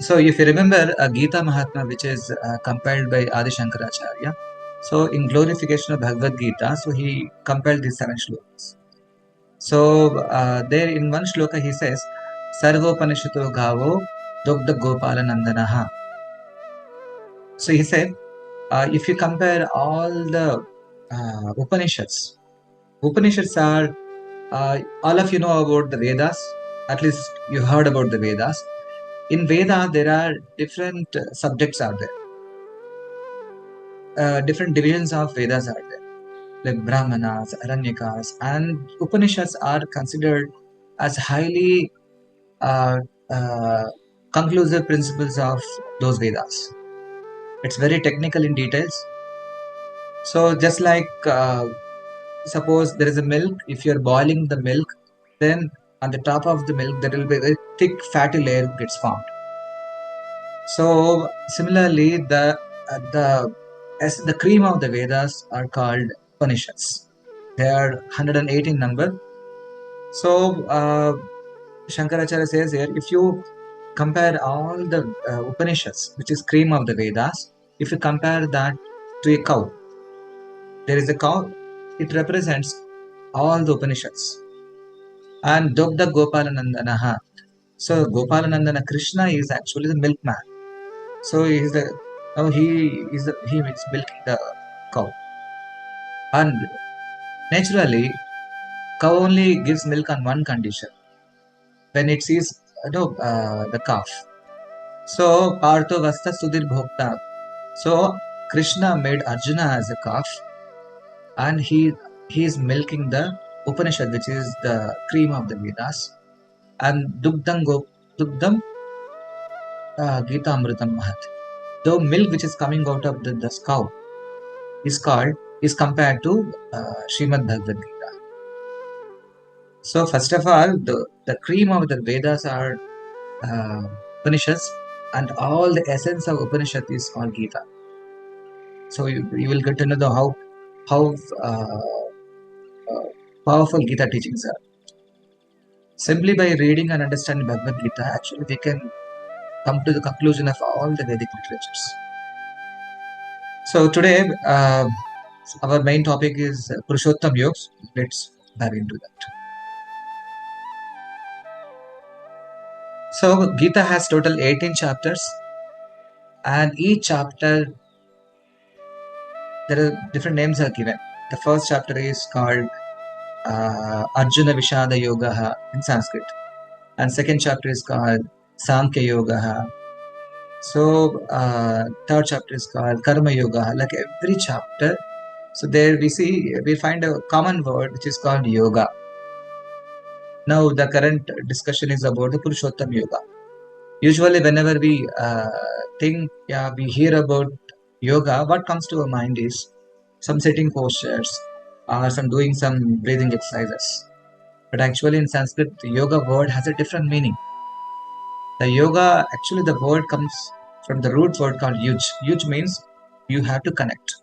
So if you remember Gita Mahatma, which is compiled by Adi Shankaracharya, so in glorification of Bhagavad-gītā, so he compiled these 7 shlokas. So there in one shloka he says, Sarvopanishito gavo dogda gopala nandanaha. So he said, if you compare all the Upanishads are, all of you know about the Vedas, at least you heard about the Vedas. In Veda, there are different subjects are there. Different divisions of Vedas are there, like Brahmanas, Aranyakas, and Upanishads are considered as highly conclusive principles of those Vedas. It's very technical in details. So just like suppose there is a milk, if you're boiling the milk, then on the top of the milk there will be a thick fatty layer gets formed. So similarly, the cream of the Vedas are called Upanishads. They are 108 in number. So Shankaracharya says here, if you compare all the Upanishads, which is cream of the Vedas, if you compare that to a cow, there is a cow, it represents all the Upanishads. And Dogda Gopalanandanaha. So Gopalanandana Krishna is actually the milkman. So he is milking the cow. And naturally, cow only gives milk on one condition, when it sees the calf. So Partho Vasta Sudhir Bhokta. So Krishna made Arjuna as a calf, and he is milking the Upanishad, which is the cream of the Vedas, and Dugdam Gita Amritam Mahat. The milk which is coming out of the cow is compared to Srimad Bhagavad-gītā. So first of all, the cream of the Vedas are Upanishads, and all the essence of Upanishad is called Gita. So you will get to know how powerful Gita teachings are. Simply by reading and understanding Bhagavad-gītā, actually we can come to the conclusion of all the Vedic literatures. So today, our main topic is Purushottam Yoga. Let's dive into that. So Gita has total 18 chapters, and each chapter there are different names are given. The first chapter is called Arjuna Vishada Yoga in Sanskrit, and second chapter is called Samkhya Yoga. So third chapter is called Karma Yoga. Like every chapter, so there we find a common word which is called yoga. Now the current discussion is about the Purushottam Yoga. Usually whenever we we hear about yoga, what comes to our mind is some sitting postures or doing some breathing exercises. But actually in Sanskrit, the yoga word has a different meaning. The yoga, actually the word comes from the root word called yuj. Yuj means you have to connect.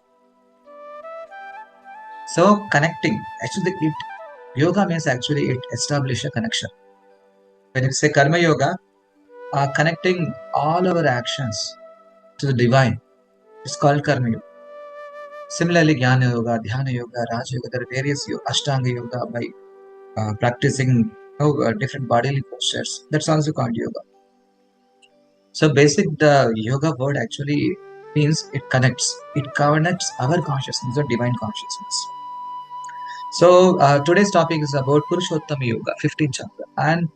So connecting, actually yoga means actually it establishes a connection. When you say karma yoga, connecting all our actions to the divine, it's called karma yoga. Similarly, jnana yoga, dhyana yoga, raja yoga, there are various ashtanga yoga by practicing different bodily postures. That's also called yoga. So the yoga word actually means it connects our consciousness or divine consciousness. So today's topic is about Purushottam Yoga, 15th chapter, and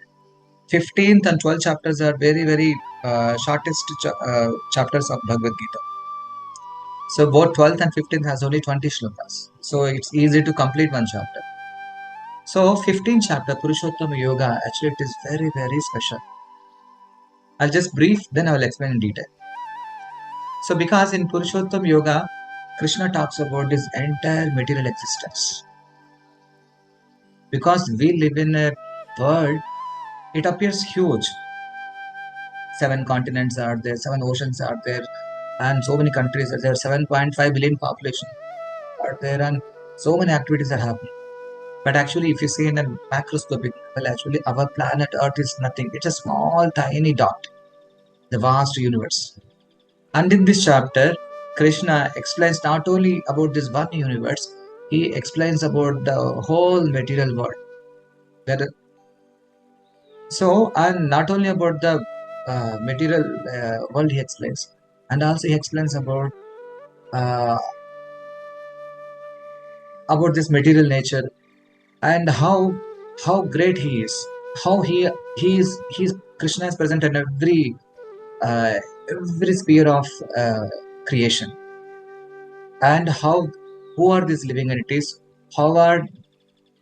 15th and 12th chapters are very, very shortest chapters of Bhagavad-gītā. So both 12th and 15th has only 20 shlokas. So it's easy to complete one chapter. So 15th chapter, Purushottam Yoga, actually it is very, very special. I'll just brief, then I will explain in detail. So because in Purushottam Yoga, Krishna talks about his entire material existence. Because we live in a world, it appears huge. 7 continents are there, 7 oceans are there, and so many countries are there, 7.5 billion population are there, and so many activities are happening. But actually, if you see in a macroscopic level, actually our planet Earth is nothing. It's a small, tiny dot. the vast universe. And in this chapter, Krishna explains not only about this one universe, he explains about the whole material world. And not only about the material world he explains, and also he explains uh, about this material nature and how great he is, how he's Krishna is present in every sphere of creation, and who are these living entities, how are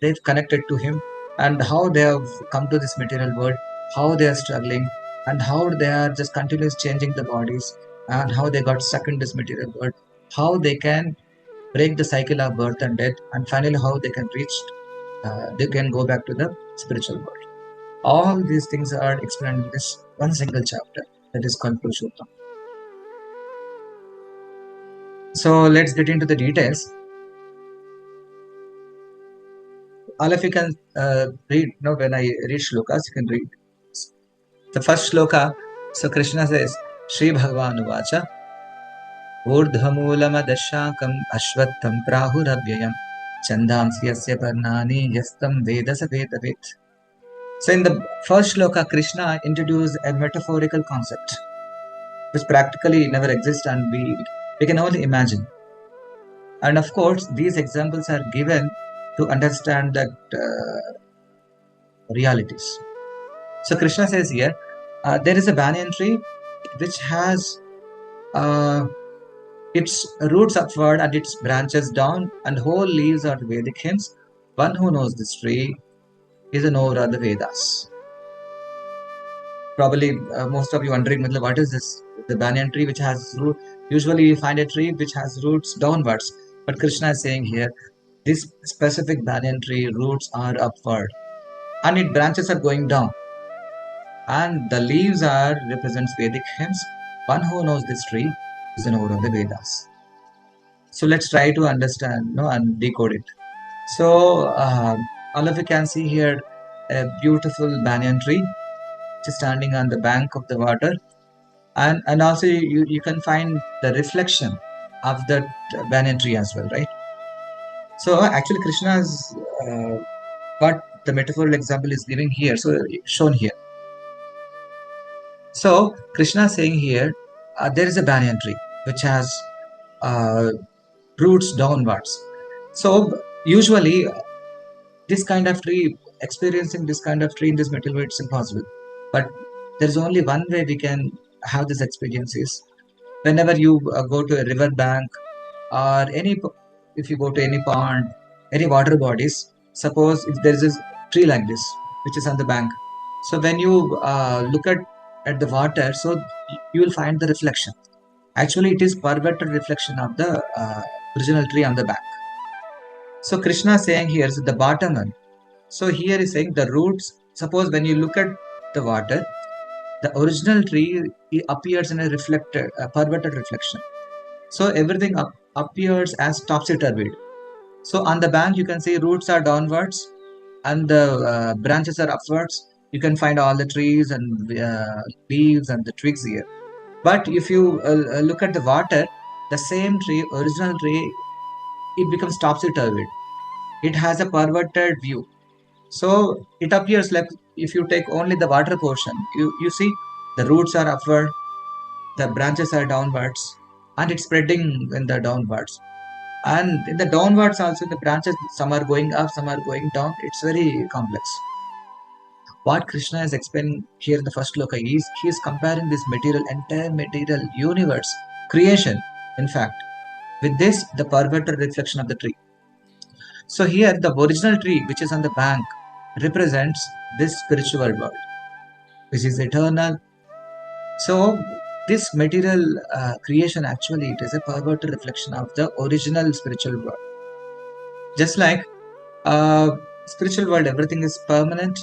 they've connected to him, and how they have come to this material world, how they are struggling, and how they are just continuously changing the bodies, and how they got stuck in this material world, how they can break the cycle of birth and death, and finally how they can they can go back to the spiritual world. All these things are explained in this one single chapter, that is called Purushottam. So let's get into the details. All of you can read. When I read shlokas, you can read. The first shloka, so Krishna says, Shri Bhagavan Uvacha, Urdhamulamadasyakam Aśvattham Prahurabhyayam Chandamsi Yasya Parnani Yastam Vedasa Vedavet. So in the first shloka, Krishna introduced a metaphorical concept which practically never exists, and we can only imagine. And of course, these examples are given to understand that realities. So Krishna says here, there is a banyan tree which has its roots upward and its branches down, and whole leaves are the Vedic hymns. One who knows this tree is a knower of the Vedas. Probably most of you wondering, what is this? The banyan tree which has root. Usually you find a tree which has roots downwards, but Krishna is saying here, this specific banyan tree roots are upward, and its branches are going down, and the leaves are represents Vedic hymns. One who knows this tree is a knower of the Vedas. So let's try to understand, and decode it. So all of you can see here a beautiful banyan tree which is standing on the bank of the water, and also you can find the reflection of that banyan tree as well, right? So actually Krishna's what the metaphorical example is giving here, so shown here. So Krishna is saying here, there is a banyan tree which has roots downwards. So usually this kind of tree, experiencing this kind of tree in this material world, it's impossible. But there is only one way we can have this experiences. Whenever you go to a river bank, or if you go to any pond, any water bodies, suppose if there is a tree like this which is on the bank, so when you look at the water, so you will find the reflection. Actually it is perverted reflection of the original tree on the bank. So Krishna is saying here, so the bottom one. So here is saying the roots. Suppose when you look at the water, the original tree appears in a perverted reflection. So everything appears as topsy-turvy. So on the bank, you can see roots are downwards and the branches are upwards. You can find all the trees and leaves and the twigs here. But if you look at the water, the same tree, original tree, it becomes topsy-turvy. It has a perverted view. So it appears like if you take only the water portion, you see the roots are upward, the branches are downwards, and it's spreading in the downwards. And in the downwards also, the branches, some are going up, some are going down. It's very complex. What Krishna is explaining here in the first sloka is, he is comparing this entire material universe, creation, in fact, with this, the perverted reflection of the tree. So here, the original tree, which is on the bank, represents this spiritual world, which is eternal. So this material creation, actually, it is a perverted reflection of the original spiritual world. Just like spiritual world, everything is permanent,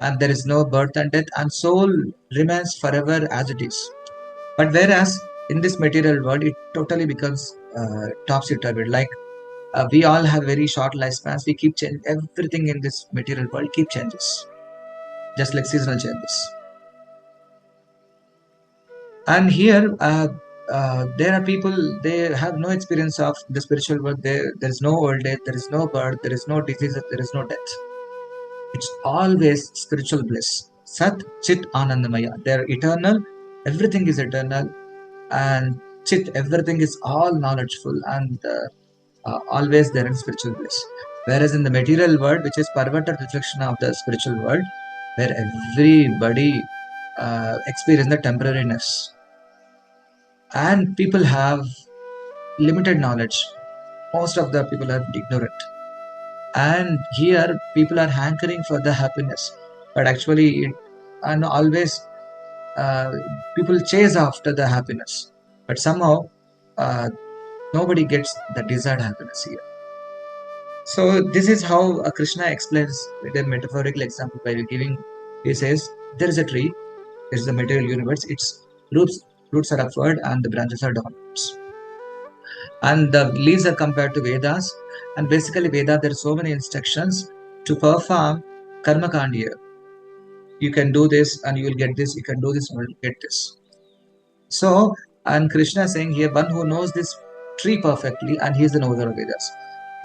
and there is no birth and death, and soul remains forever as it is. But whereas in this material world, it totally becomes topsy-turvy. Like we all have very short lifespans. We keep changing. Everything in this material world keep changes, just like seasonal changes. And here, there are people, they have no experience of the spiritual world. There is no old age, there is no birth, there is no disease, there is no death. It's always spiritual bliss. Sat, Chit, Anandamaya. They're eternal. Everything is eternal. And Chit, everything is all knowledgeful and always there in spiritual bliss. Whereas in the material world, which is perverted reflection of the spiritual world, where everybody experience the temporariness. And people have limited knowledge. Most of the people are ignorant. And here people are hankering for the happiness. But actually, and always people chase after the happiness. But somehow, nobody gets the desired happiness here. So this is how Krishna explains with a metaphorical example by giving, he says, there is a tree, there is the material universe, its roots are upward and the branches are downwards. And the leaves are compared to Vedas. And basically Veda, there are so many instructions to perform karma kand here. You can do this and you will get this, you can do this and you will get this. So, and Krishna is saying here, one who knows this tree perfectly, and he is the knower of Vedas.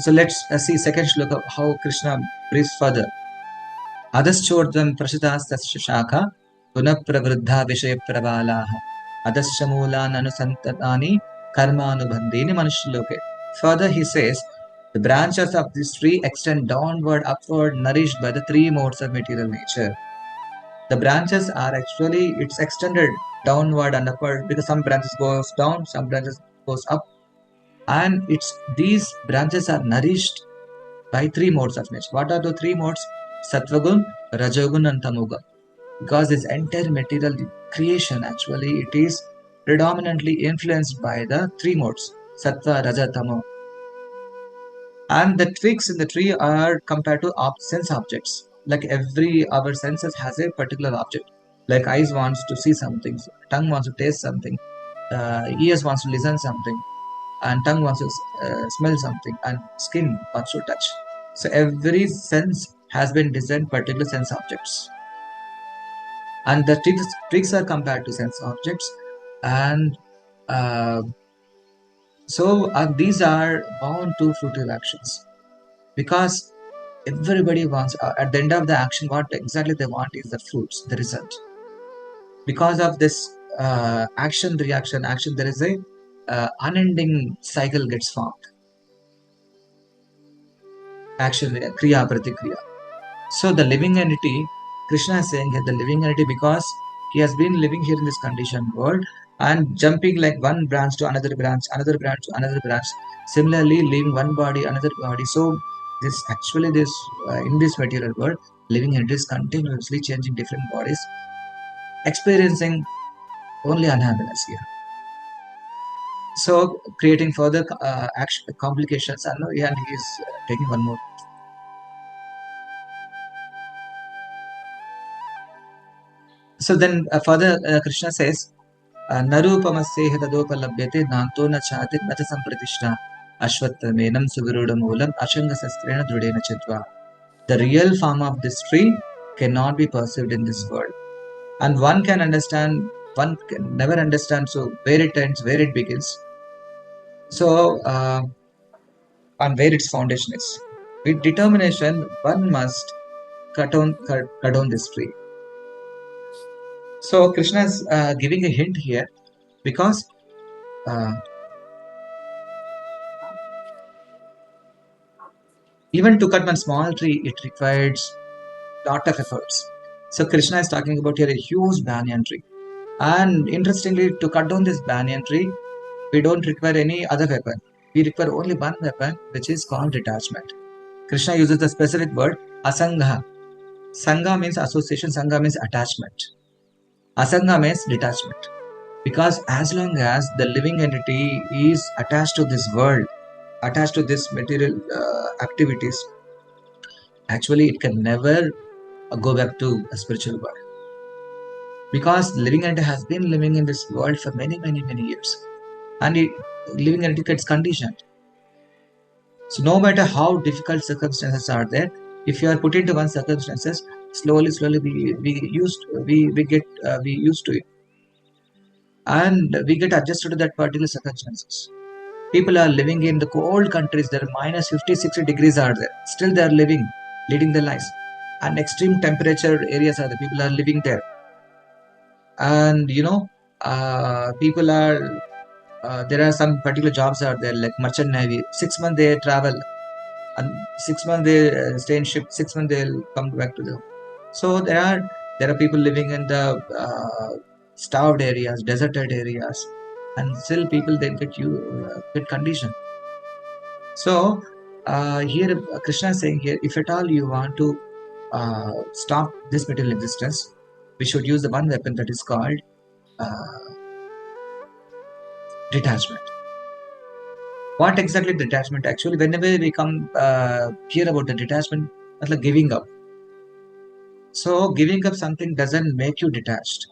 So let's see second shloka how Krishna briefs further. Adaschodvam prashitastasya shakha punapravruddha vishaya pravalaha adasya moolan anusantatani karma anubandhini manushloke. Further he says, the branches of this tree extend downward, upward, nourished by the three modes of material nature. The branches are actually, it's extended downward and upward because some branches goes down, some branches goes up, and these branches are nourished by three modes of nature. What are the three modes? Sattvagun, Rajogun and Tamogun. Because this entire material creation actually, it is predominantly influenced by the three modes, Sattva, Raja, Tamo. And the twigs in the tree are compared to sense objects. Like our senses has a particular object. Like eyes wants to see something, tongue wants to taste something, ears wants to listen something, and tongue wants to smell something, and skin wants to touch. So every sense has been designed particular sense objects. And the twigs are compared to sense objects. And these are bound to fruitive actions. Because everybody wants, at the end of the action, what exactly they want is the fruits, the result. Because of this action, reaction, action, there is a unending cycle gets formed. Action, kriya, pratikriya. So the living entity, Krishna is saying here, the living entity, because he has been living here in this conditioned world and jumping like one branch to another branch, another branch to another branch, similarly leaving one body, another body. So this actually in this material world, living entity is continuously changing different bodies, experiencing only unhappiness here. So creating further complications. And he is taking one more. So then further Krishna says, Narupamasya tadopalabhyate nanto na chati na cha sampratishna Aśvattha menam suviruda moolam ashanga sastrena drudena chitva. The real form of this tree cannot be perceived in this world. And one can never understand so where it ends, where it begins. So and where its foundation is. With determination, one must cut down this tree. So Krishna is giving a hint here, because even to cut one small tree, it requires lot of efforts. So Krishna is talking about here a huge banyan tree. And interestingly, to cut down this banyan tree, we don't require any other weapon. We require only one weapon, which is called detachment. Krishna uses the specific word asangha. Sangha means association, sangha means attachment. Asangha means detachment. Because as long as the living entity is attached to this world, attached to this material activities, actually it can never go back to a spiritual world. Because living entity has been living in this world for many years. And living entity gets conditioned. So no matter how difficult circumstances are there, if you are put into one circumstances, slowly we get used to it. and we get adjusted to that particular circumstances. People are living in the cold countries, there are minus 50, 60 degrees are there. Still they are living, leading their lives. And extreme temperature areas are the people are living there. And people are, there are some particular jobs are there, like merchant navy. 6 months they travel, and 6 months they stay in ship, 6 months they'll come back to them. So there are people living in the starved areas, deserted areas, and still people they get conditioned. So here Krishna is saying here, if at all you want to stop this material existence, we should use the one weapon that is called detachment. What exactly detachment? Actually, whenever we come hear about the detachment, it's like giving up. So giving up something doesn't make you detached.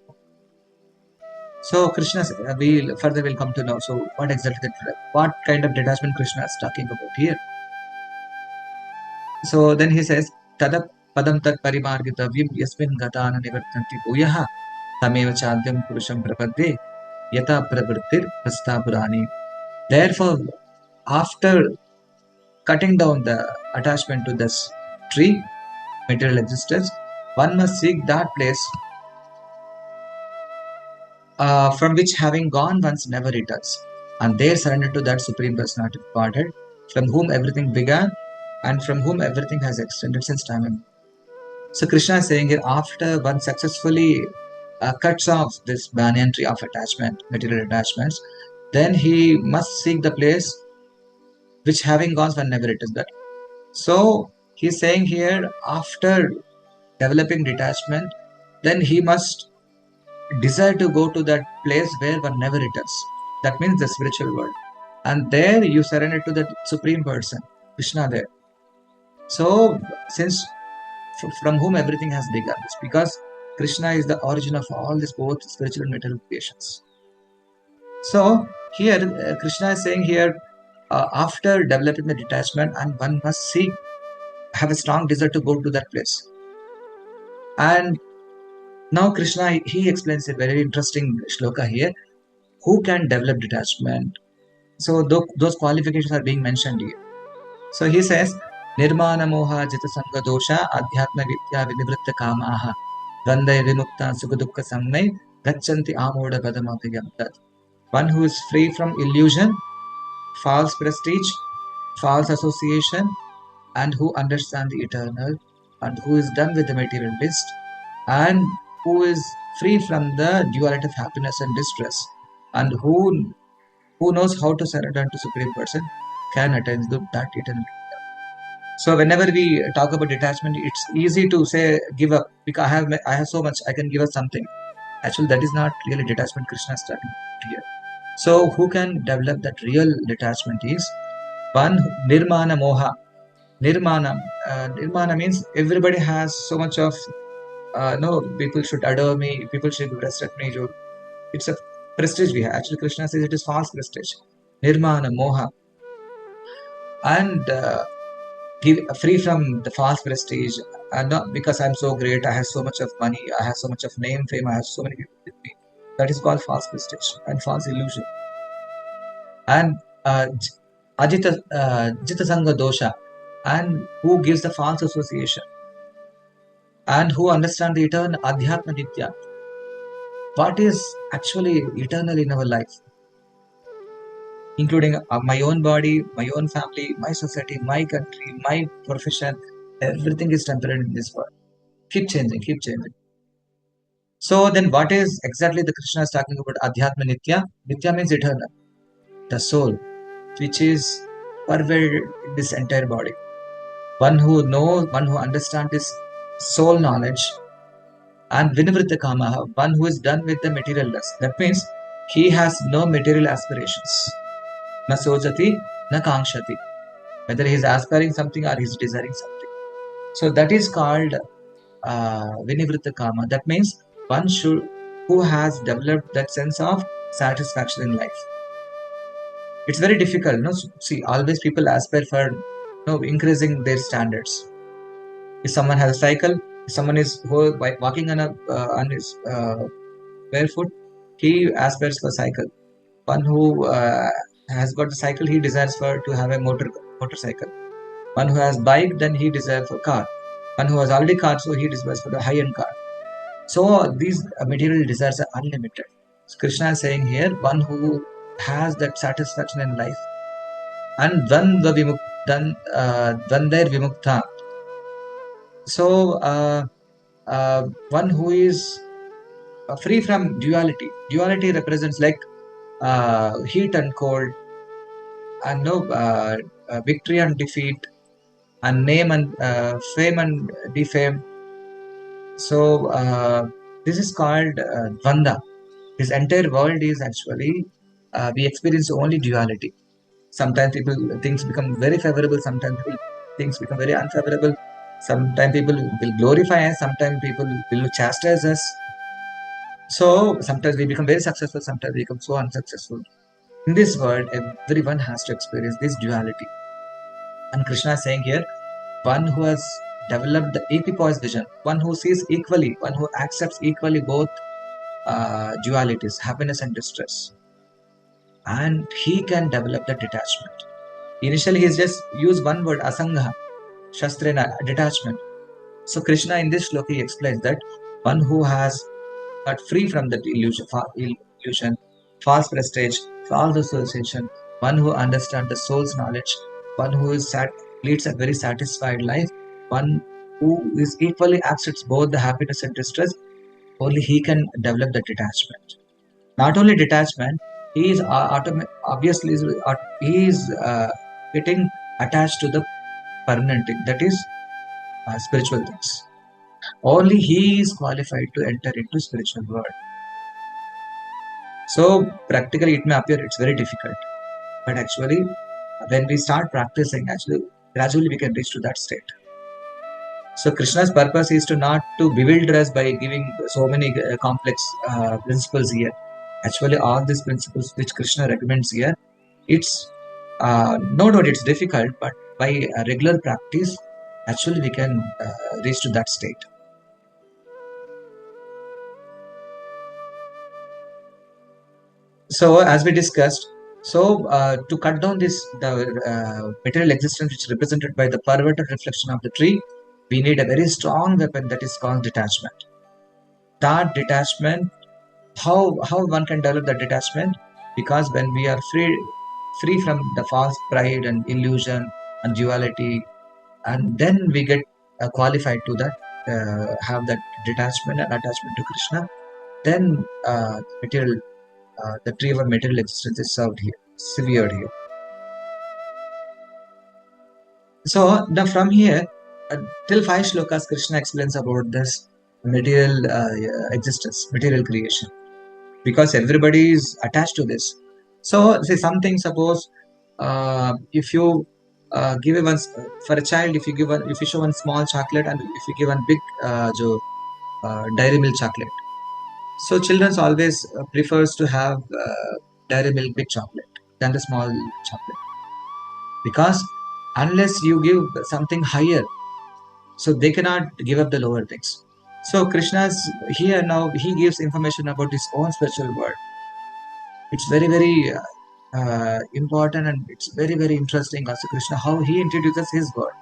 So Krishna, we further will come to know. So what exactly what kind of detachment Krishna is talking about here? So then he says, Tadap padam tat parimargitavyam yasmin gatana nivartanti bhuyaha tameva chadyam purusham prapadde yata pravrittir prastha purani. Therefore, after cutting down the attachment to this tree, material existence, one must seek that place from which having gone once never returns, and there surrender to that Supreme Personality of Godhead, from whom everything began and from whom everything has extended since time. So Krishna is saying here, after one successfully cuts off this banyan tree of attachment, material attachments, then he must seek the place which having gone one never returns back. So he's saying here, after developing detachment, then he must desire to go to that place where one never returns. That means the spiritual world. And there you surrender to that Supreme Person, Krishna there. So, since from whom everything has begun, it's because Krishna is the origin of all this, both spiritual and material creations. So, here Krishna is saying here, after developing the detachment, and one must have a strong desire to go to that place. And now Krishna, he explains a very interesting shloka here. Who can develop detachment? So those qualifications are being mentioned here. So he says, Nirmana moha jita sanga dosha adhyatma vidya vinivritta kamaha dvandaya vimukta sukadukka samnai gachanti amoda padamapiyam. One who is free from illusion, false prestige, false association, and who understands the eternal, and who is done with the materialist, and who is free from the duality of happiness and distress, and who knows how to surrender to Supreme Person, can attain that eternal. So whenever we talk about detachment, it's easy to say give up because I have so much, I can give up something. Actually, that is not really detachment Krishna is talking here. So who can develop that real detachment is one, nirmana moha. Nirmana means everybody has so much of no, people should adore me, people should respect me. It's a prestige we have. Actually, Krishna says it is false prestige. Nirmana moha. And give free from the false prestige, and not because I'm so great, I have so much of money, I have so much of name, fame, I have so many people with me. That is called false prestige and false illusion. And Jita Sangha dosha, and who gives the false association, and who understand the eternal adhyatma nitya. What is actually eternal in our life, including my own body, my own family, my society, my country, my profession. Everything is temporary in this world. Keep changing, keep changing. So then what is exactly the Krishna is talking about Adhyatma Nitya? Nitya means eternal. The soul, which is pervaded in this entire body. One who knows, one who understands this soul knowledge. And Vinivritta Kamaha, one who is done with the material lust. That means he has no material aspirations. Na sojati, na kangshati. Whether he is aspiring something or he is desiring something. So that is called Vinivritta Kama. That means one who has developed that sense of satisfaction in life. It's very difficult. No, see, always people aspire for increasing their standards. If someone has a cycle, if someone is walking on his barefoot, he aspires for cycle. One who has got the cycle, he desires for to have a motorcycle. One who has bike, then he desires for car. One who has already car, so he desires for the high-end car. So these material desires are unlimited. So Krishna is saying here, one who has that satisfaction in life, and dvandva vimukta. So one who is free from duality. Duality represents like heat and cold, and victory and defeat, and name and fame and defame. So this is called dvanda. This entire world is actually we experience only duality. Sometimes things become very favorable. Sometimes things become very unfavorable. Sometimes people will glorify us. Sometimes people will chastise us. So sometimes we become very successful. Sometimes we become so unsuccessful. In this world, everyone has to experience this duality. And Krishna is saying here, one who has developed the equipoise vision, one who sees equally, one who accepts equally both dualities, happiness and distress, and he can develop the detachment. Initially, he's just used one word, asangha, shastrena, detachment. So Krishna in this shloka he explains that one who has got free from that illusion, false prestige, false association, one who understands the soul's knowledge, one who is leads a very satisfied life, one who is equally accepts both the happiness and distress, only he can develop the detachment. Not only detachment, he is obviously he is getting attached to the permanent thing, that is spiritual things. Only he is qualified to enter into spiritual world. So practically it may appear it's very difficult, but actually when we start practicing, actually gradually we can reach to that state. So Krishna's purpose is to not to bewilder us by giving so many complex principles here. Actually all these principles which Krishna recommends here, it's no doubt it's difficult, but by regular practice actually we can reach to that state. So as we discussed, so to cut down this the material existence which is represented by the perverted reflection of the tree, we need a very strong weapon that is called detachment. That detachment, how one can develop that detachment? Because when we are free from the false pride and illusion and duality, and then we get qualified to that have that detachment and attachment to Krishna, then material the tree of material existence is severed here. So now from here till 5 shlokas, Krishna explains about this material existence, material creation, because everybody is attached to this. So say something, suppose if you give one for a child, if you show one small chocolate and if you give one big dairy milk chocolate, so children always prefers to have dairy milk big chocolate than the small chocolate, because unless you give something higher, so they cannot give up the lower things. So Krishna's here now, he gives information about his own spiritual world. It's very important, and it's very interesting also Krishna how he introduces his word.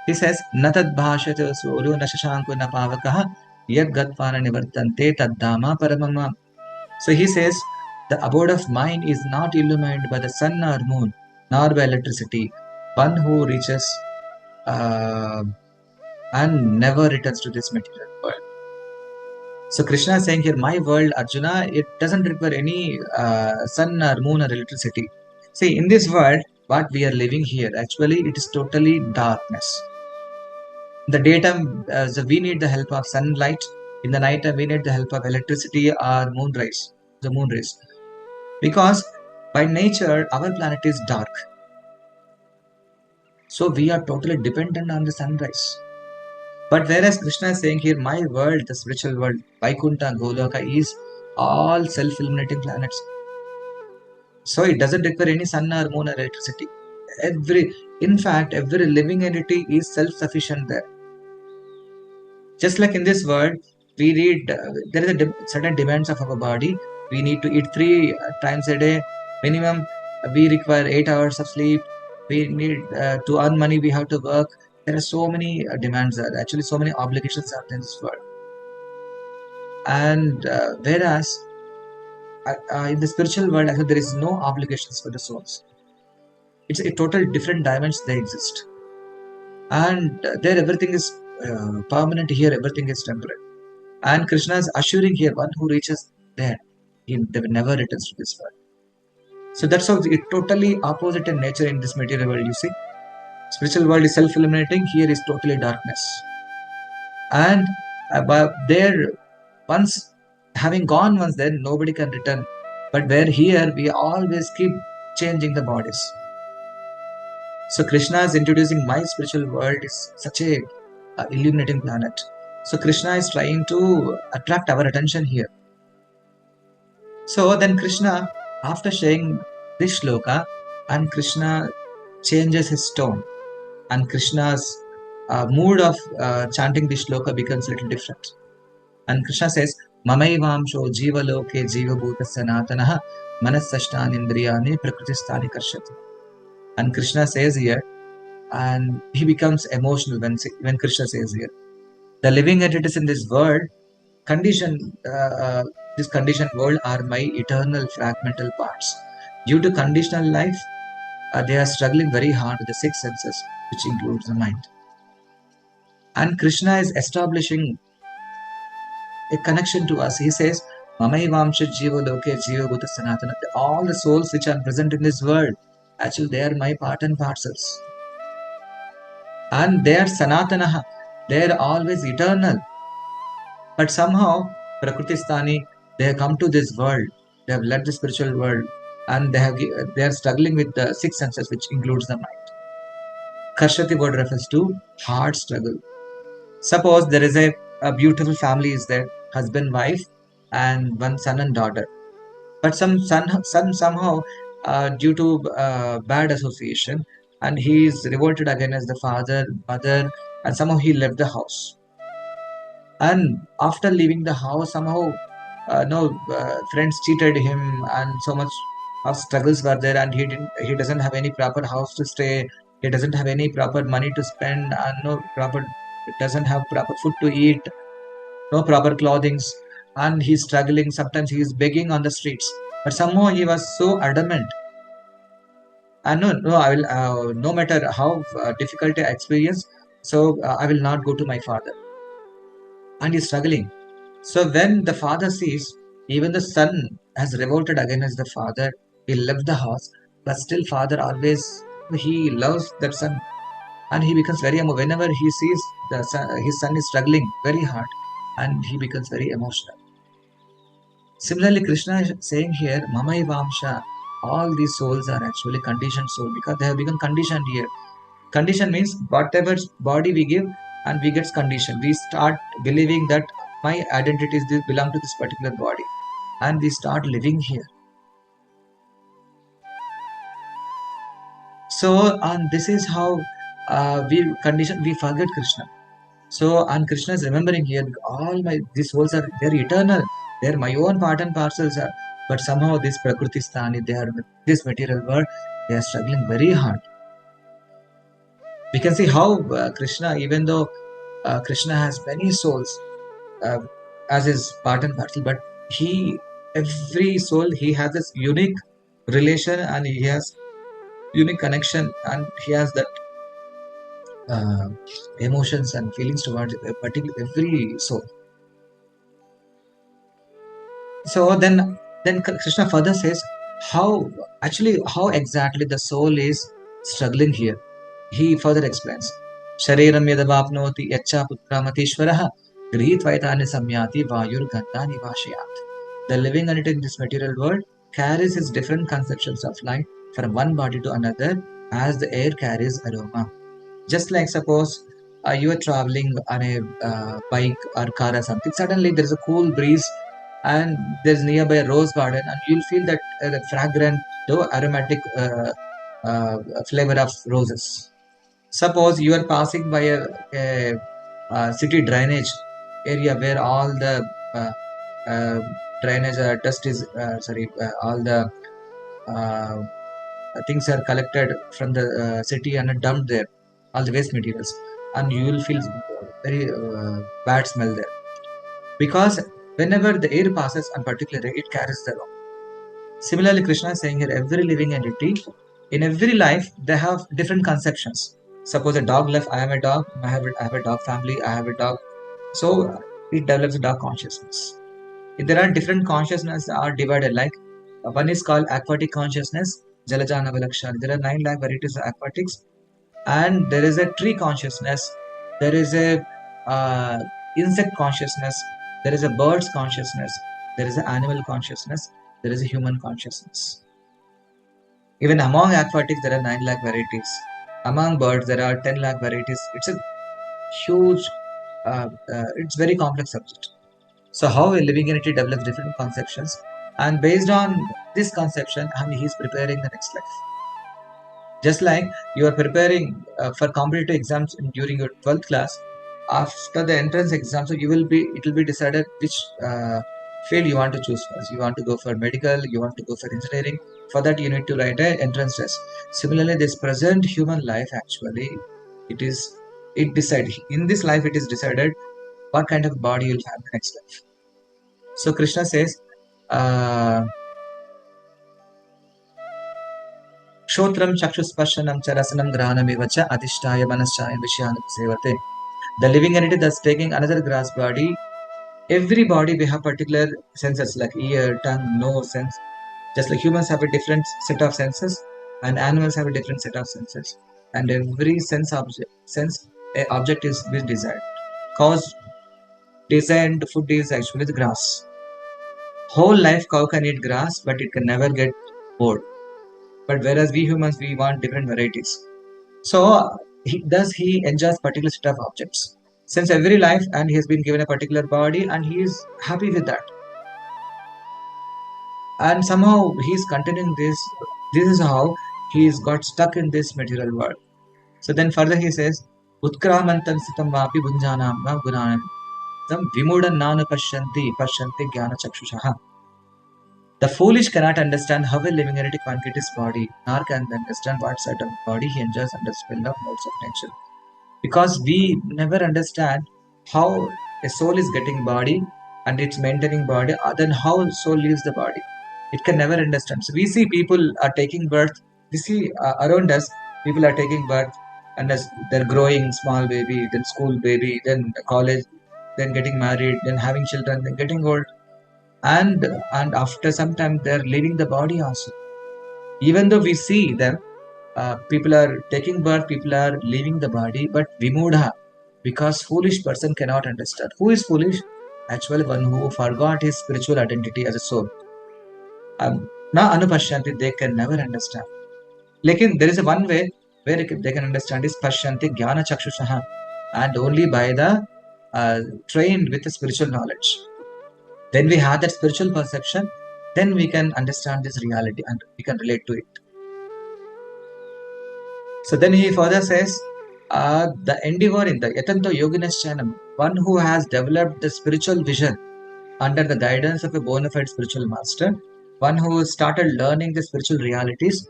He says natad bhashate suru nashashanko napavakaha yad gatvana nivartante taddama paramama. So he says the abode of mind is not illumined by the sun or moon nor by electricity. One who reaches and never returns to this material world. So Krishna is saying here, my world, Arjuna, it doesn't require any sun or moon or electricity. See, in this world, what we are living here, actually, it is totally darkness. In the daytime, so we need the help of sunlight. In the night time, we need the help of electricity or moon rays, the moon rays. Because by nature, our planet is dark. So we are totally dependent on the sunrise. But whereas Krishna is saying here, my world, the spiritual world, Vaikuntha, Goloka, is all self-illuminating planets. So it doesn't require any sun or moon or electricity. In fact, every living entity is self-sufficient there. Just like in this world, we read there is certain demands of our body. We need to eat 3 times a day. Minimum, we require 8 hours of sleep. We need to earn money, we have to work. There are so many demands, actually so many obligations are in this world. And whereas in the spiritual world, actually, there is no obligations for the souls. It's a total different dimensions they exist. And there everything is permanent, here everything is temporary. And Krishna is assuring here, one who reaches there, they will never returns to this world. So that's how it's totally opposite in nature in this material world, you see. Spiritual world is self-illuminating, here is totally darkness. And there, once having gone once there, nobody can return. But where here, we always keep changing the bodies. So Krishna is introducing my spiritual world is such a illuminating planet. So Krishna is trying to attract our attention here. So then Krishna, after saying this shloka, and Krishna changes his tone, and Krishna's mood of chanting this shloka becomes a little different. And Krishna says, Mamaivamsho jiva loke jiva bhuta sanatanaha manasashtani indriyani prakristani karshati. And Krishna says here, and he becomes emotional when Krishna says here, the living entities in this world, this conditioned world are my eternal fragmental parts. Due to conditional life, they are struggling very hard with the 6 senses, which includes the mind. And Krishna is establishing a connection to us. He says, Mamaivamsha jiva loke jiva bhuta sanatana. All the souls which are present in this world, actually they are my part and parcels. And they are sanatanaha. They are always eternal. But somehow, Prakristani, they have come to this world. They have left the spiritual world. And they are struggling with the 6 senses, which includes the mind. Karshati word refers to hard struggle. Suppose there is a beautiful family is there, husband, wife, and one son and daughter. But some son somehow, due to bad association, and he is revolted against the father, mother, and somehow he left the house. And after leaving the house, somehow, friends cheated him, and so much of struggles were there, and he doesn't have any proper house to stay. He doesn't have any proper money to spend, and doesn't have proper food to eat, no proper clothing, and he's struggling. Sometimes he is begging on the streets, but somehow he was so adamant. And I will, no matter how difficult I experience, so I will not go to my father. And he's struggling. So when the father sees, even the son has revolted against the father, he left the house, but still father always, he loves that son. And he becomes very emotional. Whenever he sees his son is struggling very hard, and he becomes very emotional. Similarly, Krishna is saying here, Mamaivamsha, all these souls are actually conditioned souls because they have become conditioned here. Condition means whatever body we give and we get conditioned. We start believing that my identity is this, belong to this particular body, and we start living here. So, and this is how we forget Krishna. So, and Krishna is remembering here, these souls are, they're eternal. They're my own part and parcels. But somehow this Prakriti Sthani, they are this material world, they are struggling very hard. We can see how Krishna, even though Krishna has many souls as his part and parcel, but every soul, he has this unique relation, and he has unique connection, and he has that emotions and feelings towards every soul. So then Krishna further says how exactly the soul is struggling here. He further explains, Shariram yadavapnoti yacha putramatishvaraha grihitvaitani samyati vayur gandhani vashayat. The living entity in this material world carries its different conceptions of life from one body to another as the air carries aroma. Just like suppose you are traveling on a bike or car or something, suddenly there is a cool breeze and there's nearby a rose garden, and you'll feel that the fragrant, though aromatic flavor of roses. Suppose you are passing by a city drainage area where all the drainage, dust is, all the things are collected from the city and dumped there, all the waste materials, and you will feel very bad smell there. Because whenever the air passes, and particularly it carries the aroma. Similarly, Krishna is saying here, every living entity, in every life, they have different conceptions. Suppose a dog life, I am a dog, I have a dog family, I have a dog. So it develops a dog consciousness. If there are different consciousness are divided, like one is called aquatic consciousness, Jalajana Vilakshana. There are 9 lakh varieties of aquatics, and there is a tree consciousness, there is a insect consciousness, there is a bird's consciousness, there is an animal consciousness, there is a human consciousness. Even among aquatics, there are 9 lakh varieties. Among birds, there are 10 lakh varieties. It's a huge, it's very complex subject. So how a living entity develops different conceptions, and based on this conception, he is preparing the next life. Just like you are preparing for competitive exams during your 12th class, after the entrance exam, so it will be decided which field you want to choose first. You want to go for medical, you want to go for engineering. For that, you need to write an entrance test. Similarly, this present human life, actually, it decided in this life, it is decided what kind of body you'll have the next life. So Krishna says, Kshotram chakshuspashanam charasanam grahanam cha adhishtaya manaschaya vishyanam sevate. The living entity that's taking another grass body. Every body we have particular senses like ear, tongue, nose, sense. Just like humans have a different set of senses, and animals have a different set of senses. And every object is being desired. Cause designed food is actually the grass. Whole life cow can eat grass, but it can never get bored. But whereas we humans, we want different varieties. So he enjoys particular set of objects since every life, and he has been given a particular body, and he is happy with that. And somehow he is continuing this. This is how he is got stuck in this material world. So then further he says, Utkramantam sitam vapi bunjanam va gunanam tam vimudan nanu pashyanti jnana chakshushaha. The foolish cannot understand how a living entity can get his body, nor can they understand what sort of body he enjoys under the spell of modes of nature. Because we never understand how a soul is getting body and it's maintaining body, then how soul leaves the body. It can never understand. So we see people are taking birth. We see around us, people are taking birth, and as they're growing, small baby, then school baby, then college, then getting married, then having children, then getting old. And after some time, they're leaving the body also. Even though we see them, people are taking birth, people are leaving the body, but vimudha, because foolish person cannot understand. Who is foolish? Actually, one who forgot his spiritual identity as a soul. Na anupashyanti, they can never understand. Lekin there is a one way where they can understand is pashyanti jnana chakshushaha, and only by the trained with the spiritual knowledge. When we have that spiritual perception, then we can understand this reality and we can relate to it. So then he further says, the endeavor in the yatanto yoginashyanam, one who has developed the spiritual vision under the guidance of a bona fide spiritual master, one who started learning the spiritual realities,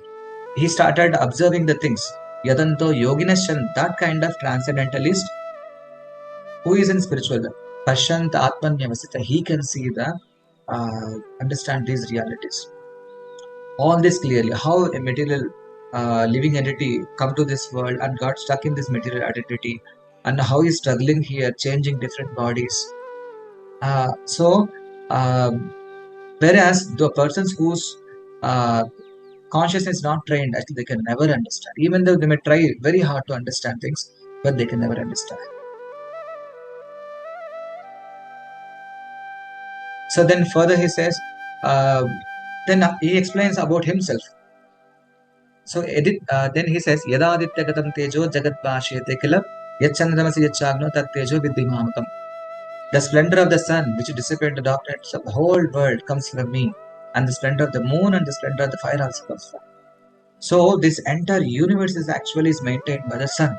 he started observing the things. Yatanto yoginashyan, that kind of transcendentalist who is in spiritual Pashant Atmanyavasita, he can see the understand these realities. All this clearly, how a material living entity come to this world and got stuck in this material identity, and how he's struggling here, changing different bodies. Whereas the persons whose consciousness is not trained, actually they can never understand. Even though they may try very hard to understand things, but they can never understand. So then further he says, then he explains about himself. So then he says, Yada aditya gatam tejo jagat bhashyate kila yachandramasi yachagno tat tejo viddhimamakam. The splendor of the sun, which dissipate the darkness of the whole world, comes from me. And the splendor of the moon and the splendor of the fire also comes from me. So this entire universe is actually maintained by the sun.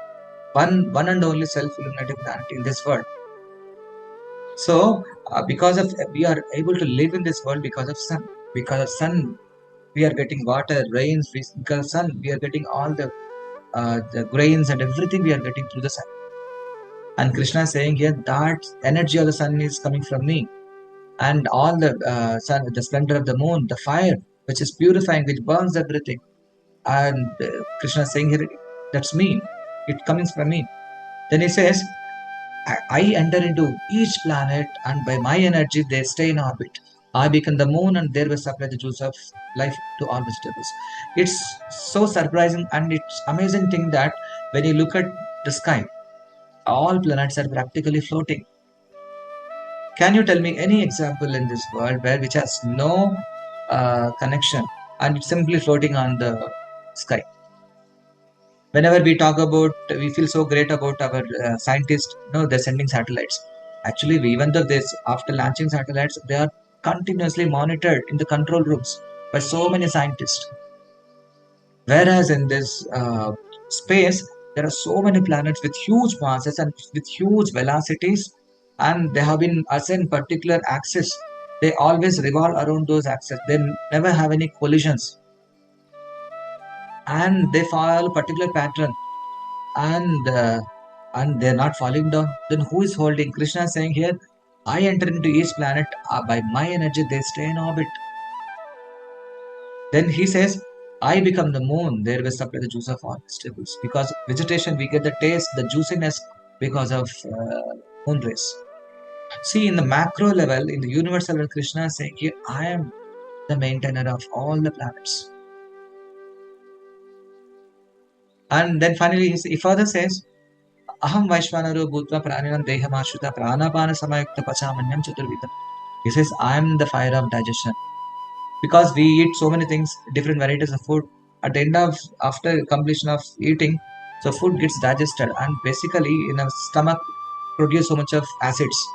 One and only self-illuminating planet in this world. So, because of we are able to live in this world because of sun. Because of sun, we are getting water, rains. Because of sun, we are getting all the grains and everything we are getting through the sun. And Krishna is saying here that energy of the sun is coming from me, and all the sun, the splendor of the moon, the fire which is purifying, which burns everything. And Krishna is saying here, that's me. It comes from me. Then he says, I enter into each planet, and by my energy they stay in orbit. I become the moon, and there will supply the juice of life to all vegetables. It's so surprising, and it's amazing thing that when you look at the sky, all planets are practically floating. Can you tell me any example in this world where which has no connection and it's simply floating on the sky? Whenever we talk about, we feel so great about our scientists. No, they're sending satellites. Actually, even though this after launching satellites, they are continuously monitored in the control rooms by so many scientists. Whereas in this space, there are so many planets with huge masses and with huge velocities, and they have been assigned particular axis. They always revolve around those axes. They never have any collisions, and they follow a particular pattern, and they're not falling down. Then who is holding? Krishna is saying here, I enter into each planet by my energy. They stay in orbit. Then he says, I become the moon, there will supply the juice of all vegetables. Because vegetation, we get the taste, the juiciness because of moon rays. See, in the macro level, in the universal level, Krishna is saying here, I am the maintainer of all the planets. And then finally, he further says, Aham Vaishvanaro Bhutva Praninam Dehamashuta Pranapana Samayukta Pachamanyam Chaturvidam. He says, I am the fire of digestion. Because we eat so many things, different varieties of food. At the end of after completion of eating, so food gets digested, and basically in our stomach produce so much of acids.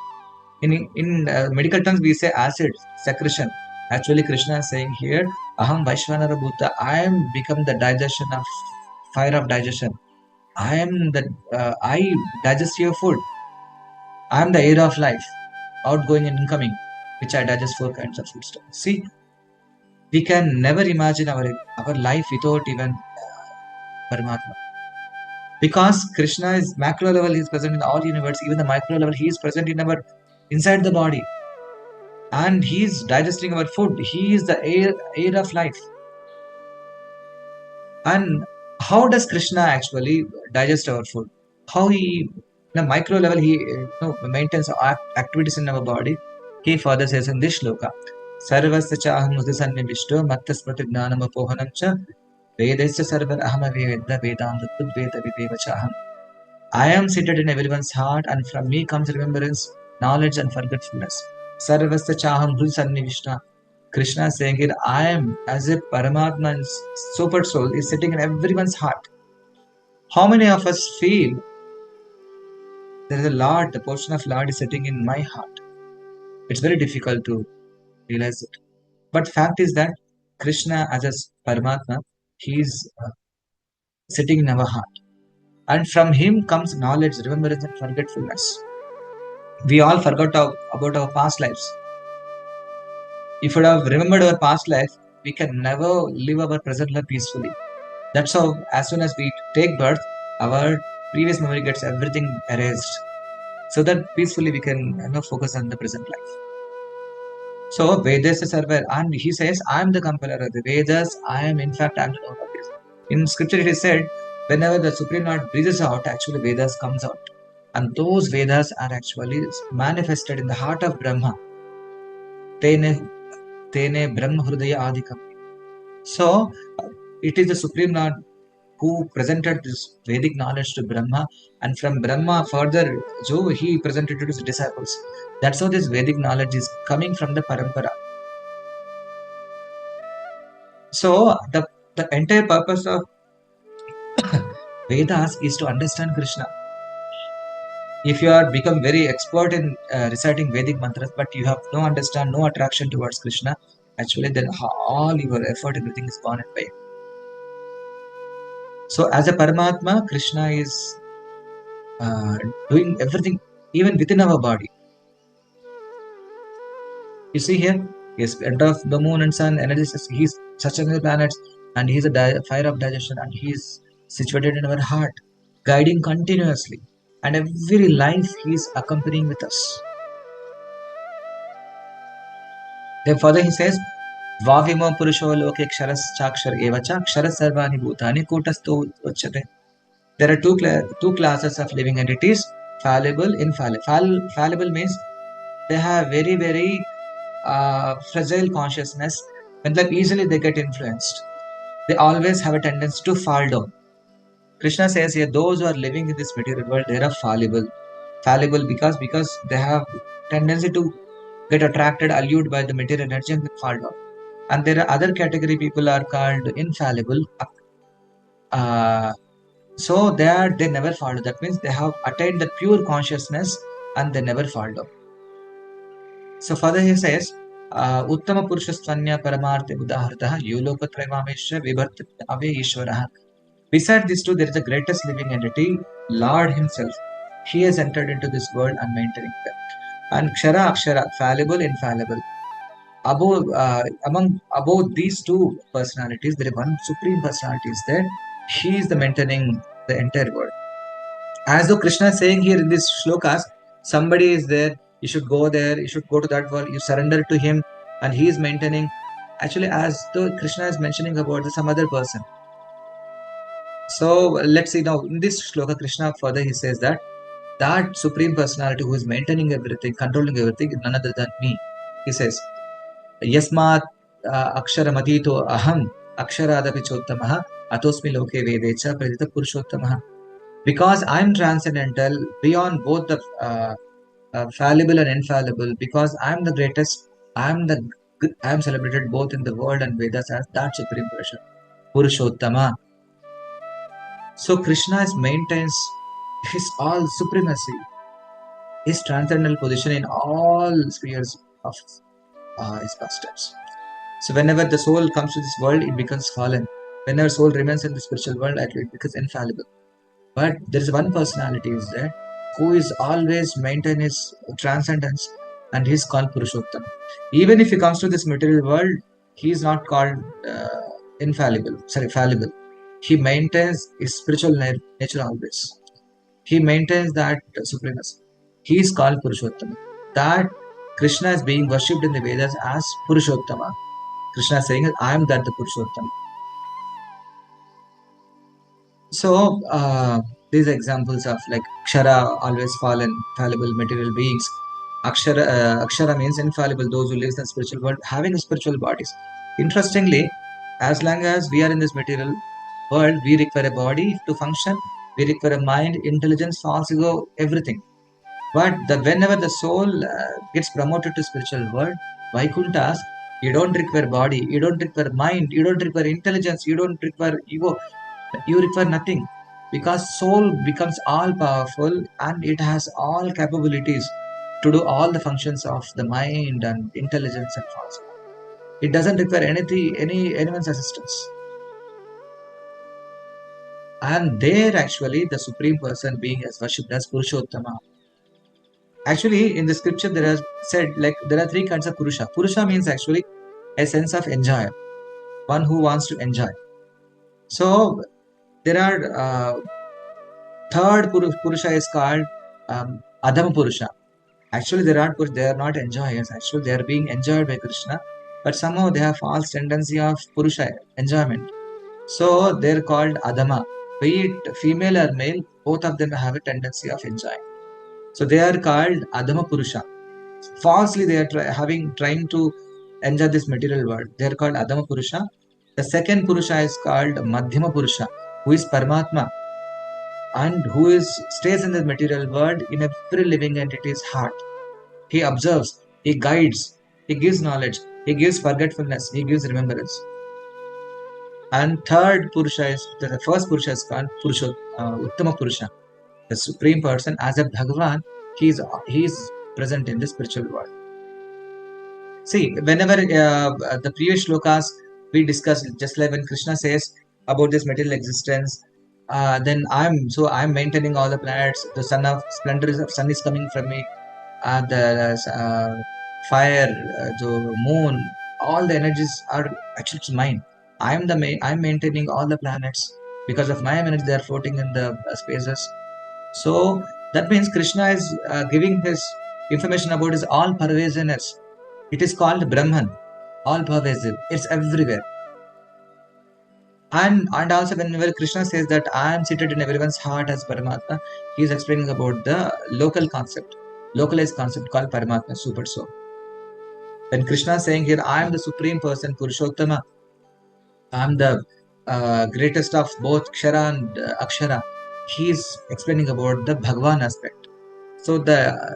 In medical terms, we say acid secretion. Actually, Krishna is saying here, Aham Vaishvanara Bhuta. I am become the digestion of fire of digestion. I am the I digest your food. I am the air of life, outgoing and incoming, which I digest four kinds of food stuff. See, we can never imagine our life without even Paramatma. Because Krishna is macro level, he is present in all universe, even the micro level, he is present in our inside the body. And he is digesting our food. He is the air of life. And how does Krishna actually digest our food? How he, in a micro level, he maintains activities in our body. He further says in this shloka, Sarvasya chaham udisannivishto mattasmriti gnanam apohanam cha vedasya sarvar ahama veda vedanta tudveda videva chaham. I am seated in everyone's heart, and from me comes remembrance, knowledge, and forgetfulness. Sarvasya chaham udisannivishto. Krishna is saying it, I am as if Paramatma's super soul is sitting in everyone's heart. How many of us feel there is a Lord, the portion of Lord is sitting in my heart? It's very difficult to realize it. But fact is that Krishna as a Paramatma, he is sitting in our heart. And from him comes knowledge, remembrance, and forgetfulness. We all forgot about our past lives. If we have remembered our past life, we can never live our present life peacefully. That's how, as soon as we take birth, our previous memory gets everything erased, so that peacefully we can focus on the present life. So Vedas is server, and he says, I am the compiler of the Vedas. I am, in fact, I am the Lord of this. In scripture, it is said, whenever the Supreme Lord breathes out, actually Vedas comes out, and those Vedas are actually manifested in the heart of Brahma. Tene Brahma Hrudaya Adikam. So it is the Supreme Lord who presented this Vedic knowledge to Brahma, and from Brahma further, he presented it to his disciples. That's how this Vedic knowledge is coming from the Parampara. So the entire purpose of Vedas is to understand Krishna. If you are become very expert in reciting Vedic mantras, but you have no understand, no attraction towards Krishna, actually then all your effort, everything is gone in vain. So as a Paramatma, Krishna is doing everything even within our body. You see here, he is center of the moon and sun, energies, he's such a planets, and he's a fire of digestion, and he's situated in our heart, guiding continuously. And every life he's accompanying with us. Then further he says, Vavimo Purusho Loke Ksharas Chakshar Evacha Ksharas Sarvani Bhutani Kutasto Uchate. There are two classes of living entities, fallible, infallible. Fallible means they have very, very fragile consciousness, and like easily they get influenced. They always have a tendency to fall down. Krishna says here, those who are living in this material world, they are fallible. Fallible because they have tendency to get attracted, allured by the material energy and fall down. And there are other category people are called infallible. So they never fall down. That means they have attained the pure consciousness and they never fall down. So further he says, Uttama Puruṣottama Paramartha Udahartah Yulokatrayamesha Vibharta Ave Ishvaraha. Beside these two, there is the greatest living entity, Lord Himself. He has entered into this world and maintaining them. And Kshara Akshara, fallible, infallible. Above these two personalities, there is one Supreme Personality is there. He is the maintaining the entire world. As though Krishna is saying here in this shlokas, somebody is there, you should go there, you should go to that world, you surrender to him, and he is maintaining. Actually, as though Krishna is mentioning about some other person. So let's see now in this shloka, Krishna further he says that Supreme Personality who is maintaining everything, controlling everything, is none other than me. He says, Yasmat aksharamadito aham aksharadapi chottamaha atosmi loke vedecha pradita Puruṣottamaha. Because I am transcendental beyond both the fallible and infallible, because I am the greatest, I am celebrated both in the world and Vedas as that Supreme Person, Puruṣottama. So Krishna maintains his all supremacy, his transcendental position in all spheres of his pastimes. So whenever the soul comes to this world, it becomes fallen. Whenever soul remains in the spiritual world, actually it becomes infallible. But there is one personality is there who is always maintain his transcendence, and he is called Puruṣottama. Even if he comes to this material world, he is not called fallible. He maintains his spiritual nature always. He maintains that supremacy. He is called Puruṣottama. That Krishna is being worshipped in the Vedas as Puruṣottama. Krishna is saying, I am that the Puruṣottama. So these examples of like Kshara, always fallen, fallible material beings. Akshara means infallible, those who live in the spiritual world, having spiritual bodies. Interestingly, as long as we are in this material world, we require a body to function, we require a mind, intelligence, false ego, everything. But whenever the soul gets promoted to spiritual world, Vaikunthas, you don't require body, you don't require mind, you don't require intelligence, you don't require ego, you require nothing, because soul becomes all powerful and it has all capabilities to do all the functions of the mind and intelligence and false. It doesn't require anyone's assistance. And there actually the Supreme Person being as worshipped as Puruṣottama. Actually in the scripture there is said like there are three kinds of Purusha. Purusha means actually a sense of enjoy, one who wants to enjoy. So there are third Purusha is called Adhama Purusha. Actually they are not enjoyers. Actually they are being enjoyed by Krishna, but somehow they have false tendency of Purusha, enjoyment. So they're called Adhama. Be it female or male, both of them have a tendency of enjoying. So they are called Adhama Purusha. Falsely they are trying to enjoy this material world. They are called Adhama Purusha. The second Purusha is called Madhyama Purusha, who is Paramatma, and who stays in the material world in every living entity's heart. He observes, he guides, he gives knowledge, he gives forgetfulness, he gives remembrance. And third Purusha is, the first Purusha is called Uttama Purusha. The Supreme Person, as a Bhagavan, he is present in the spiritual world. See, whenever the previous shlokas we discussed, just like when Krishna says about this material existence, then I'm maintaining all the planets. The sun is coming from me. The fire, the moon, all the energies are actually mine. I'm maintaining all the planets. Because of my energy, they are floating in the spaces. So that means Krishna is giving his information about his all pervasiveness. It is called Brahman, all pervasive. It's everywhere. And also whenever Krishna says that I am seated in everyone's heart as Paramatma, he is explaining about the localized concept called Paramatma, Super Soul. When Krishna is saying here, I am the Supreme Person, Puruṣottama, I am the greatest of both Kṣara and Akshara, he is explaining about the Bhagavan aspect. So the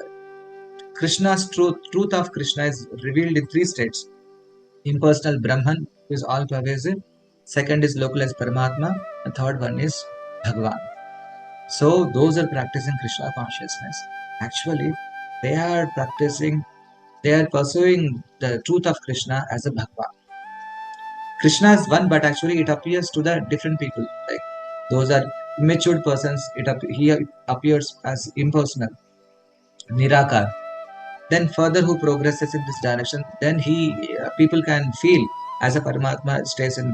Krishna's truth of Krishna is revealed in three states. Impersonal Brahman, who is all pervasive. Second is localized Paramatma. And third one is Bhagavan. So those are practicing Krishna consciousness. Actually, they are pursuing the truth of Krishna as a Bhagavan. Krishna is one, but actually it appears to the different people. Like those are immature persons. He appears as impersonal, Nirakar. Then further who progresses in this direction, then people can feel as a Paramatma stays in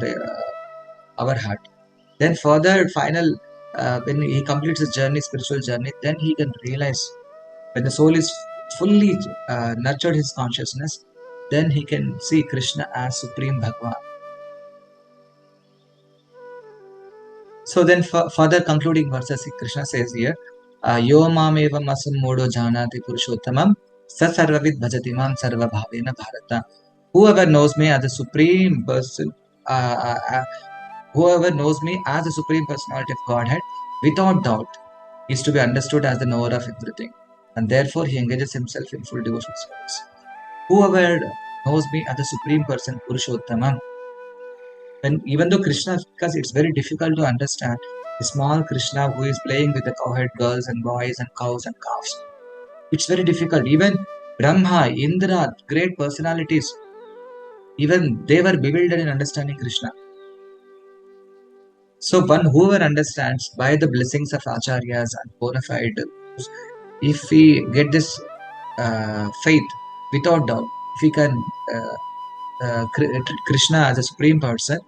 our heart. Then further final, when he completes his journey, spiritual journey, then he can realize when the soul is fully nurtured his consciousness, then he can see Krishna as Supreme Bhagavan. So then further concluding verses, Krishna says here, Yo mamevam asam modo janati Purushottamam Sasarvavid bhajati mam sarva bhavena bharata. Whoever knows me as the Supreme Person, whoever knows me as the Supreme Personality of Godhead, without doubt, is to be understood as the knower of everything. And therefore, he engages himself in full devotional service. Whoever knows me as the Supreme Person, Purushottamam, and even though Krishna, because it's very difficult to understand the small Krishna who is playing with the cowherd girls and boys and cows and calves. It's very difficult. Even Brahma, Indra, great personalities, even they were bewildered in understanding Krishna. So one whoever understands by the blessings of acharyas and bona fide, if we get this faith without doubt, if we can Krishna as a supreme person,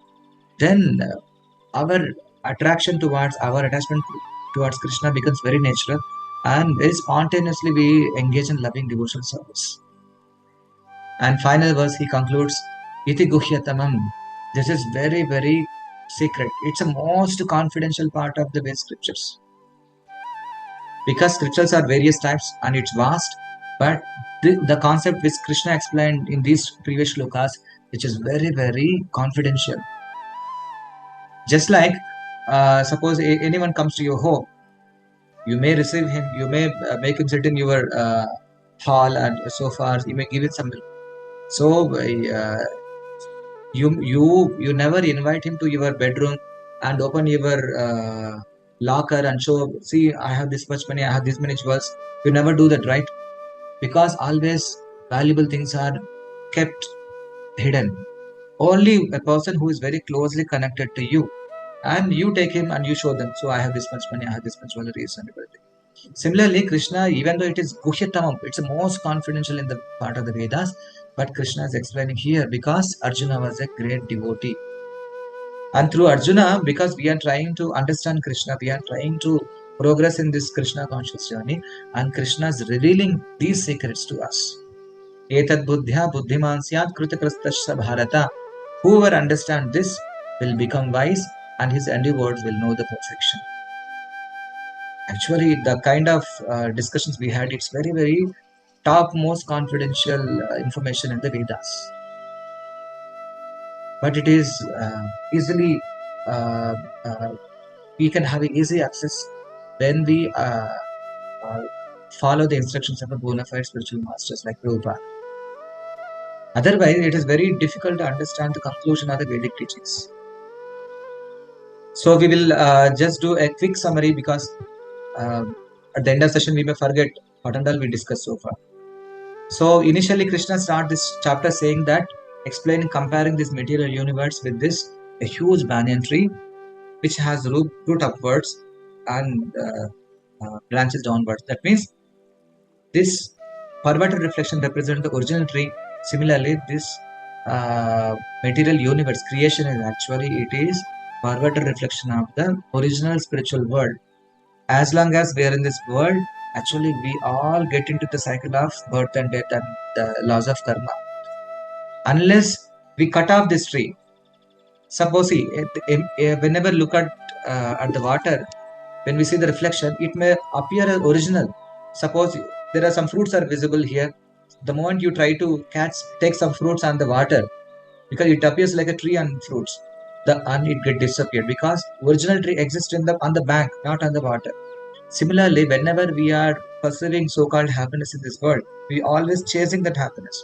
then our attraction towards our attachment towards Krishna becomes very natural, and very spontaneously we engage in loving devotional service. And final verse he concludes, Iti Guhyatamam. This is very, very secret. It's a most confidential part of the Veda scriptures. Because scriptures are various types and it's vast, but the concept which Krishna explained in these previous shlokas, which is very, very confidential. Just like, suppose anyone comes to your home, you may receive him, you may make him sit in your hall and so far, you may give it some milk. So you never invite him to your bedroom and open your locker and show, see, I have this much money, I have this many jewels. You never do that, right? Because always valuable things are kept hidden. Only a person who is very closely connected to you, and you take him and you show them, so I have this much money, I have this much jewelry and everything. Similarly, Krishna, even though it is Guhyatamam, it's the most confidential in the part of the Vedas, but Krishna is explaining here because Arjuna was a great devotee. And through Arjuna, because we are trying to understand Krishna, we are trying to progress in this Krishna conscious journey, and Krishna is revealing these secrets to us. Etad buddhya buddhiman syat kritakrastasya bharata. Whoever understands this will become wise, and his endeavors will know the perfection. Actually, the kind of discussions we had, it's very, very top most confidential information in the Vedas. But it is easily, we can have easy access when we follow the instructions of a bona fide spiritual masters like Prabhupada. Otherwise, it is very difficult to understand the conclusion of the Vedic teachings. So we will just do a quick summary because at the end of session we may forget what and all we discussed so far. So initially Krishna started this chapter saying that, comparing this material universe with this, a huge banyan tree which has root upwards and branches downwards. That means this Perverted reflection represents the original tree. Similarly, this material universe creation is actually it is perverted reflection of the original spiritual world. As long as we are in this world, actually we all get into the cycle of birth and death and the laws of karma. Unless we cut off this tree, suppose see, whenever look at the water, when we see the reflection, it may appear as original. Suppose there are some fruits are visible here. The moment you try to take some fruits on the water, because it appears like a tree and fruits, and it get disappeared because original tree exists on the bank, not on the water. Similarly, whenever we are pursuing so-called happiness in this world, we always chasing that happiness.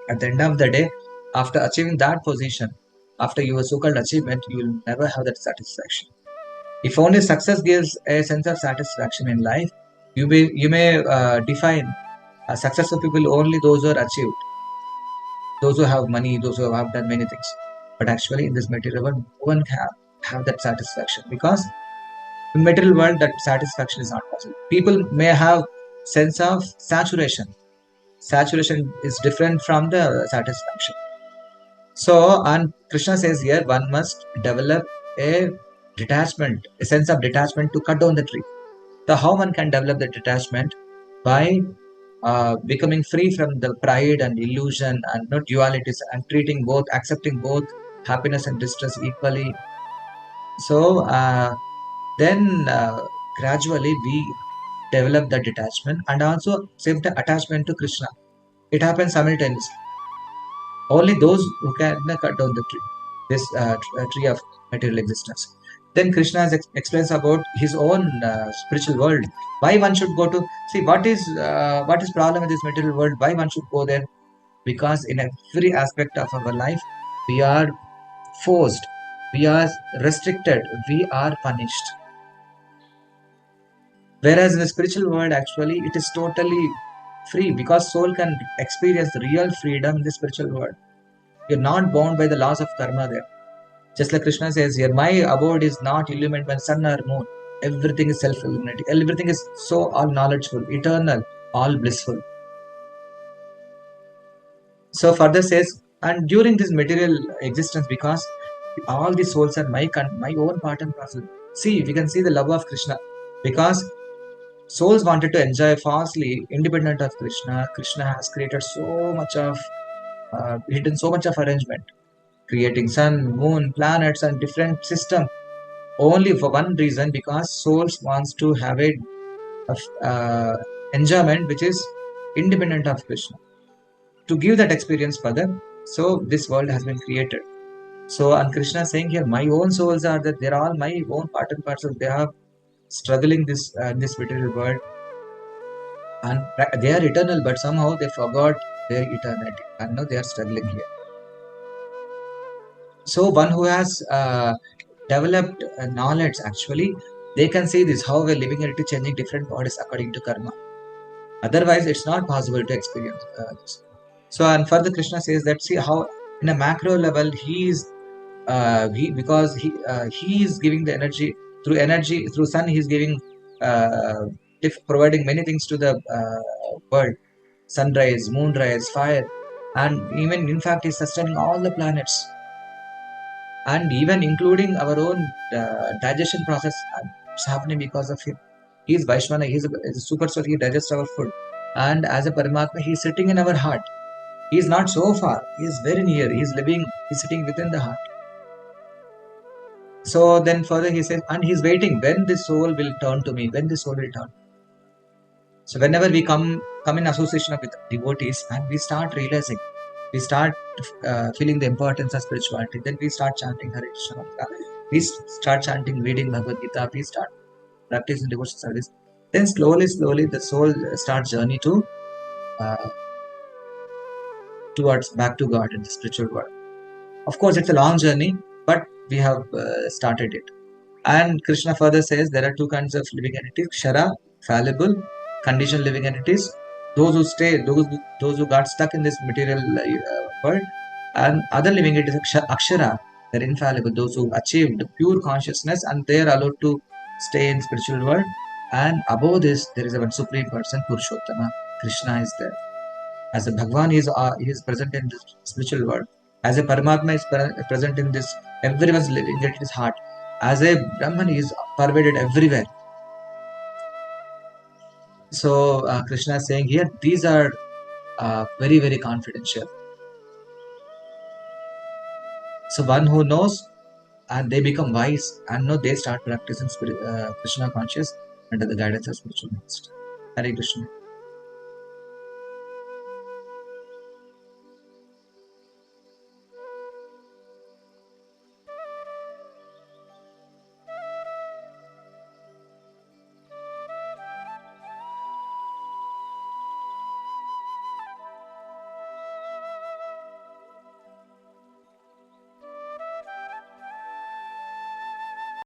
At the end of the day, after achieving that position, after your so-called achievement, you will never have that satisfaction. If only success gives a sense of satisfaction in life, you may define successful people only those who are achieved, those who have money, those who have done many things. But actually, in this material world, no one can have that satisfaction because in material world, that satisfaction is not possible. People may have sense of saturation. Saturation is different from the satisfaction. So, and Krishna says here, one must develop a detachment, a sense of detachment to cut down the tree. So how one can develop the detachment? By becoming free from the pride and illusion and not dualities and treating both, accepting both happiness and distress equally. So then gradually we develop the detachment and also same time attachment to Krishna. It happens simultaneously. Only those who can cut down the tree, this tree of material existence. Then Krishna explains about his own spiritual world. Why one should go to see what is problem in this material world? Why one should go there? Because in every aspect of our life, we are forced, we are restricted, we are punished. Whereas in the spiritual world, actually, it is totally free because soul can experience real freedom in the spiritual world. You're not bound by the laws of karma there. Just like Krishna says here, my abode is not illumined by sun or moon. Everything is self-illuminating. Everything is so all knowledgeful, eternal, all blissful. So further says, and during this material existence, because all the souls are my own part and parcel. See, we can see the love of Krishna because souls wanted to enjoy falsely, independent of Krishna. Krishna has created so much of, hidden so much of arrangement, creating sun, moon, planets, and different system only for one reason, because souls wants to have a enjoyment which is independent of Krishna. To give that experience further, so this world has been created. So, and Krishna saying here, my own souls are that they're all my own part and parcel. They are struggling this material world, and they are eternal, but somehow they forgot their eternity, and now they are struggling here. So, one who has developed knowledge, actually, they can see this how we're living entity changing different bodies according to karma. Otherwise, it's not possible to experience this. So, and further, Krishna says that see how in a macro level he is because he is giving the energy through sun. He is giving providing many things to the world: sunrise, moonrise, fire, and even in fact, he's sustaining all the planets. And even including our own digestion process is happening because of him. He is Vaishvana, he is a super soul, he digests our food. And as a Paramatma, he is sitting in our heart. He is not so far, he is very near, he is living, he is sitting within the heart. So then further he says, and he is waiting when the soul will turn to me, when the soul will turn. So whenever we come in association with devotees and we start realizing, we start feeling the importance of spirituality, then we start chanting Hare Krishna, we start chanting, reading Bhagavad-gītā, we start practicing devotional service. Then slowly the soul starts journey to towards back to God in the spiritual world. Of course, it's a long journey, but we have started it. And Krishna further says there are two kinds of living entities: Kshara, fallible, conditioned living entities. Those who stay, those who got stuck in this material world, and other living entities, Akshara, they're infallible. Those who achieved pure consciousness and they are allowed to stay in spiritual world. And above this, there is a one supreme person, Puruṣottama, Krishna is there. As a Bhagavan he is present in this spiritual world. As a Paramatma is present in this, everyone's living in his heart. As a Brahman he is pervaded everywhere. So Krishna is saying here, these are very, very confidential. So one who knows, and they become wise, and they start practicing Krishna conscious under the guidance of spiritual master. Hare Krishna.